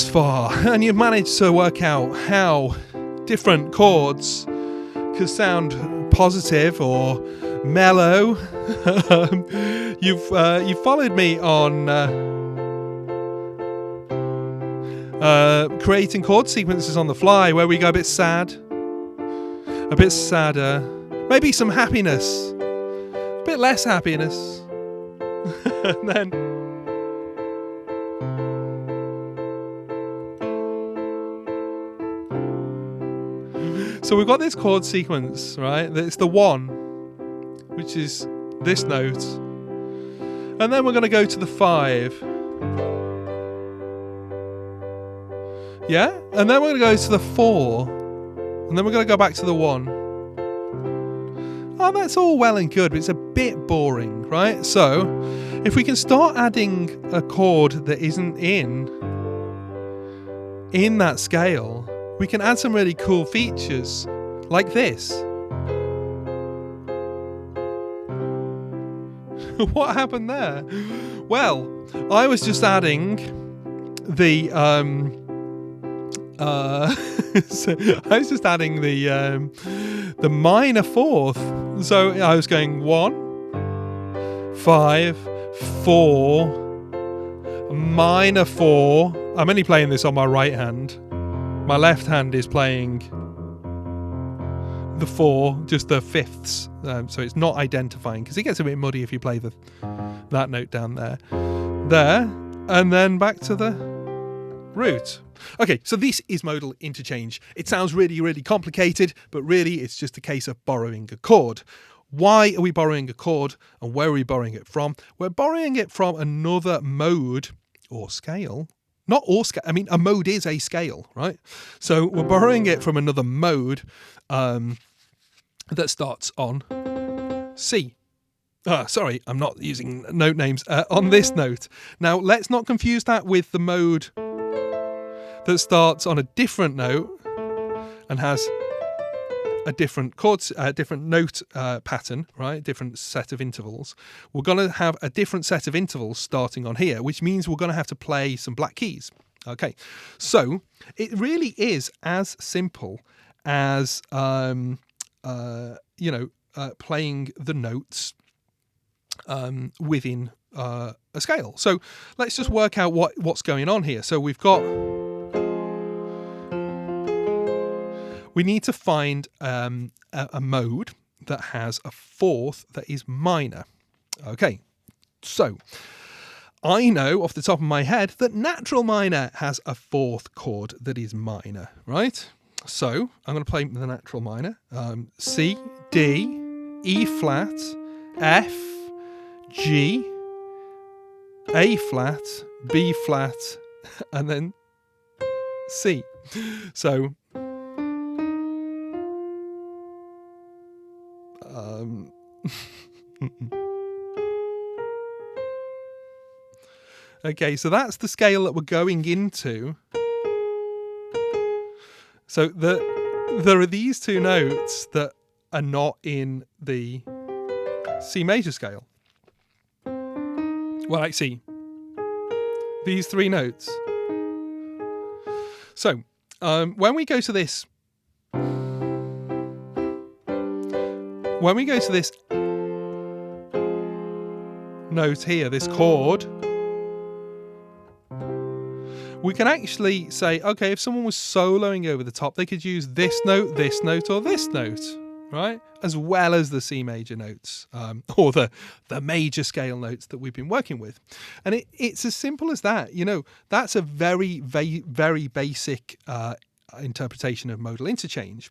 this far and you've managed to work out how different chords can sound positive or mellow, you've followed me on creating chord sequences on the fly, where we go a bit sad, a bit sadder, maybe some happiness, a bit less happiness, and then so we've got this chord sequence, right? It's the 1, which is this note, and then we're going to go to the 5, yeah, and then we're going to go to the 4, and then we're going to go back to the 1. Oh, that's all well and good, but it's a bit boring, right? So if we can start adding a chord that isn't in that scale, we can add some really cool features like this. What happened there? Well, I was just adding the the minor 4th. So I was going 1, 5, 4, minor 4. I'm only playing this on my right hand. My left hand is playing the 4, just the fifths, so it's not identifying, because it gets a bit muddy if you play that note down there, and then back to the root. Okay, so this is modal interchange. It sounds really, really complicated, but really it's just a case of borrowing a chord. Why are we borrowing a chord, and where are we borrowing it from? We're borrowing it from another mode or scale. Not all scale. I mean, a mode is a scale, right? So we're borrowing it from another mode that starts on C. Sorry, I'm not using note names. On this note. Now, let's not confuse that with the mode that starts on a different note and has a different different note pattern, right? Different set of intervals. We're going to have a different set of intervals starting on here, which means we're going to have to play some black keys. Okay, so it really is as simple as playing the notes within a scale. So let's just work out what's going on here. So we need to find a mode that has a 4th that is minor. Okay, so I know off the top of my head that natural minor has a 4th chord that is minor, right? So I'm going to play the natural minor. C, D, E flat, F, G, A flat, B flat, and then C. So okay, so that's the scale that we're going into. So there are these 2 notes that are not in the C major scale. Well, actually, these 3 notes. So when we go to this note here, this chord, we can actually say, okay, if someone was soloing over the top, they could use this note, or this note, right? As well as the C major notes, or the major scale notes that we've been working with. And it's as simple as that. You know, that's a very, very, very basic interpretation of modal interchange.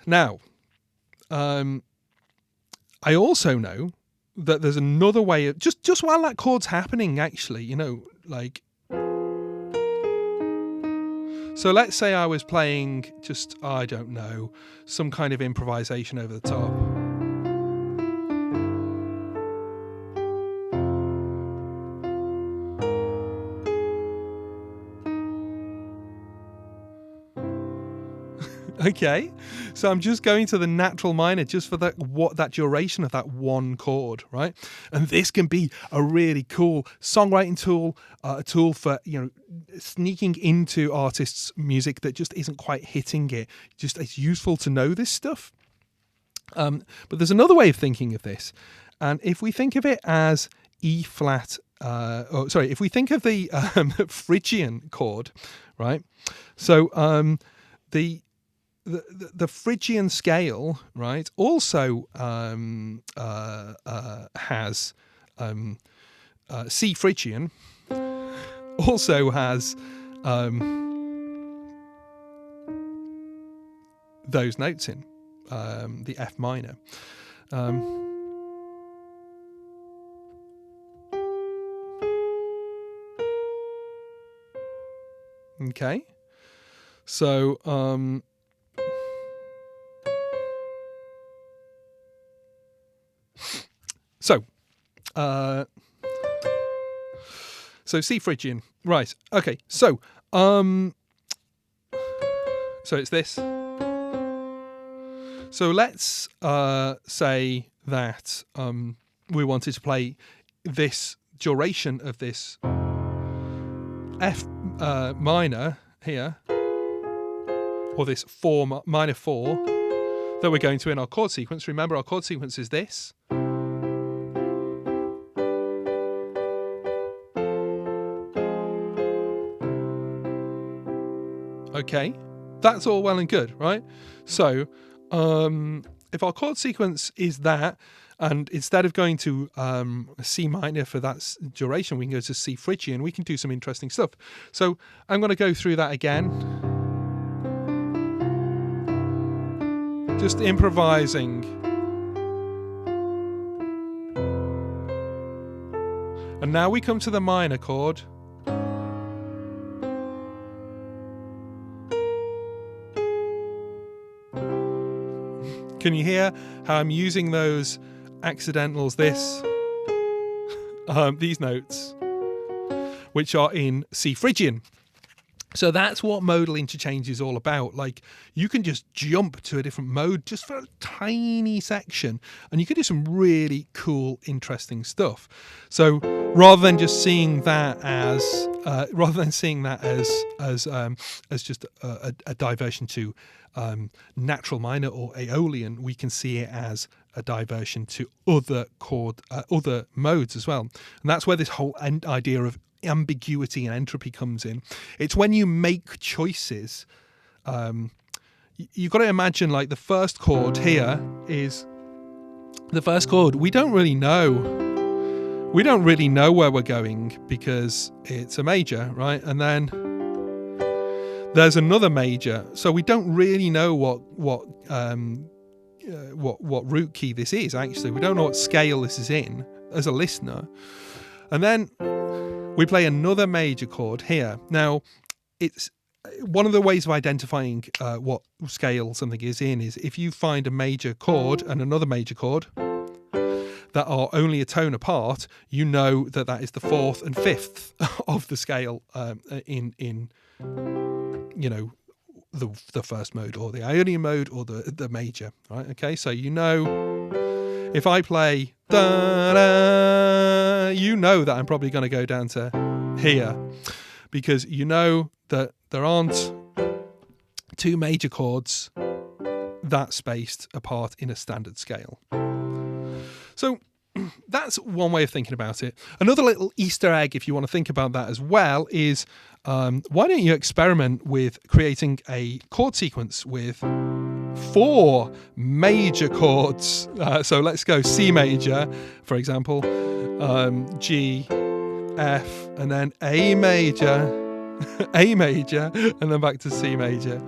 Now, I also know that there's another way of just while that chord's happening, actually, you know, like, so let's say I was playing just, I don't know, some kind of improvisation over the top. Okay, so I'm just going to the natural minor just for that duration of that one chord, right? And this can be a really cool songwriting tool, a tool for sneaking into artists' music that just isn't quite hitting it. Just it's useful to know this stuff. But there's another way of thinking of this, and if we think of it as E flat, if we think of the Phrygian chord, right? So the Phrygian scale, right, also has C Phrygian, also has those notes in the F minor. Okay, so so C Phrygian, right? Okay, so it's this. So let's say that we wanted to play this duration of this F minor here, or this minor 4 that we're going to in our chord sequence. Remember, our chord sequence is this. Okay, that's all well and good, right? So if our chord sequence is that, and instead of going to C minor for that duration, we can go to C Phrygian. We can do some interesting stuff. So I'm going to go through that again. Just improvising. And now we come to the minor chord. Can you hear how I'm using those accidentals, these notes, which are in C Phrygian? So that's what modal interchange is all about. Like, you can just jump to a different mode just for a tiny section, and you can do some really cool, interesting stuff. So rather than just seeing that as just a diversion to natural minor or Aeolian, we can see it as a diversion to other modes as well. And that's where this whole idea of ambiguity and entropy comes in. It's when you make choices. You've got to imagine, like, the first chord here is the first chord. We don't really know where we're going because it's a major, right? And then there's another major, so we don't really know what root key this is. Actually, we don't know what scale this is in as a listener. And then we play another major chord here. Now, it's one of the ways of identifying what scale something is in is if you find a major chord and another major chord that are only a tone apart, you know that is the 4th and 5th of the scale in the first mode, or the Ionian mode, or the major, right? Okay, so if I play da-da, you know that I'm probably going to go down to here, because you know that there aren't two major chords that spaced apart in a standard scale. So that's one way of thinking about it. Another little Easter egg, if you want to think about that as well, is why don't you experiment with creating a chord sequence with 4 major chords. So let's go C major, for example, G, F, and then A major, A major, and then back to C major.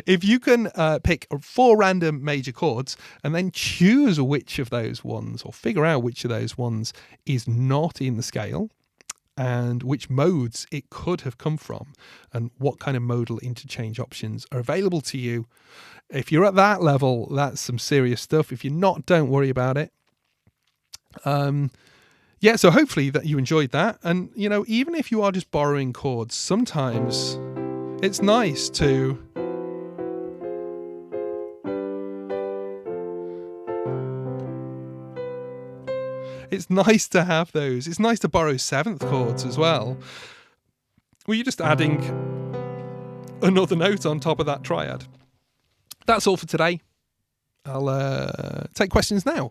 If you can pick 4 random major chords and then choose which of those ones, or figure out which of those ones is not in the scale, and which modes it could have come from, and what kind of modal interchange options are available to you. If you're at that level, that's some serious stuff. If you're not, don't worry about it. Yeah, so hopefully that you enjoyed that. And, even if you are just borrowing chords, sometimes it's nice to it's nice to have those. It's nice to borrow seventh chords as well. Well, you're just adding another note on top of that triad. That's all for today. I'll take questions now.